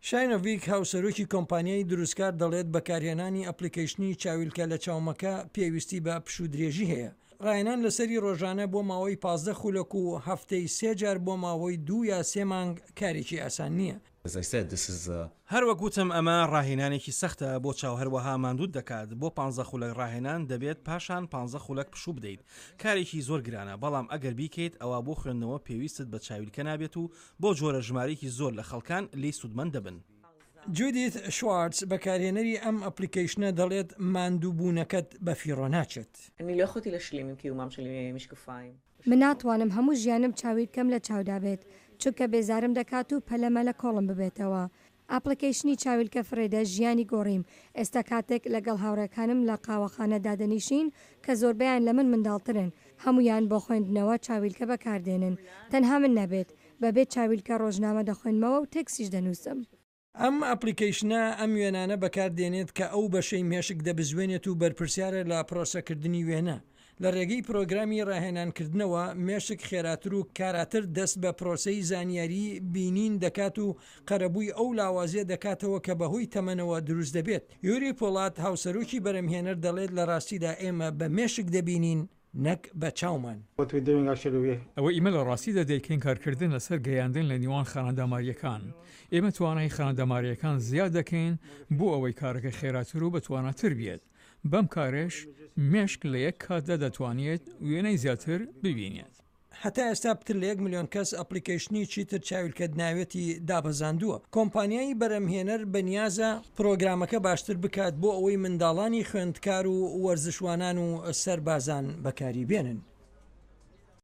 شاینۆڤیک هاوسەرۆکی کۆمپانیای دروستکار دەڵێت بەکارهێنانی ئەپلیکیشنی چاویلکە لە چاومەکە پێویستی بە پشودرێژی هەیە. ڕاهێنان لەسەری ڕۆژانە بۆ ماوەی 15 خولەک و هەفتەی 3 جار بۆ ماوەی 2 یا 3 مانگ کارێکی ئاسان نییە. هەروە گوتم ئەمە ڕاهێنانێکی سەختە بۆ چاو هەروەها ماندوود دەکات بۆ 15 خولەک ڕاهێنان دەبێت پاشان 15 خولەک پشوو بدەیت. کارێکی زۆر گرانە بەڵام ئەگەر بیکەیت ئەوە بۆ خوێندنەوە پێویستت بە چاویلکە نابێت و بۆ جۆرە ژمارەیەکی زۆر لە خەڵکان لی سوودمەند دەبن. جودیت شوارتز بەکارهێنەری ئەم ئەپلیکیشنە دەڵێت ماندووبوونەکەت بەفیڕۆ ناچێت. من ناتوانم هەموو ژیانم چاویلکەم لە چاودا بێت چونکە بێزارم دەکات و پەلەمە لە کۆڵم ببێتەوە. ئاپلیکیشنی چاویلکە فرێدە ژیانی گۆڕیم. ئێستا کاتێک لەگەڵ هاوڕێکانم لە قاوەخانە دادەنیشین کە زۆربیان لە من منداڵترن هەمویان بۆ خوێندنەوە چاویلکە بەکاردێنن. تەنها من نەبێت بەبێت چاویلکە ڕۆژنامە دەخوێنمەوە و تێکسیش دەنووسم. ئەم ئەپلیکیشنە ئەم وێنانە بەکاردێنێت کە ئەو بەشەی مێشک دەبزوێنێت و بەرپرسیارە لە پرۆسەکردنی وێنە. لە ڕێگەی پرۆگرامی ڕاهێنانکردنەوە مێشک خێراتر و کاراتر دەست بە پرۆسەی زانیاری بینین دەکات و قەرەبووی ئەو لاوازێ دەکاتەوە کە بەهۆی تەمەنەوە دروست دەبێت. یوری پۆڵات هاوسەرۆکی بەرەمهێنەر دەڵێت لە ڕاستیدا ئێمە بە مێشک دەبینین نەک بە چاومان. ئەوە ئیمە لە ڕاستیدا دەیکەین کارکردن لەسەر گەیاندن لە نیوان خانەداماریەکان. ئێمە توانای خانەداماریەکان زیاد دەکەین بۆ ئەوەی کارەکە خێراتر و بەتواناتر بێت. بەم کارش مێشک لە یەک کاتدا دەتوانێت وێنەی زیاتر ببینێت. هەتا ئێستا پتر لە 1 ملیۆن کەس ئەپلیکیشنی چیتر چاویلکە ناوێتی دابەزاندووە. کۆمپانیای بەرەمهێنەر بەنیازە پرۆگرامەکە باشتر بکات بۆ ئەوەی منداڵانی خوێندکار و وەرزشوانان و سەربازان بەکاری بێنن.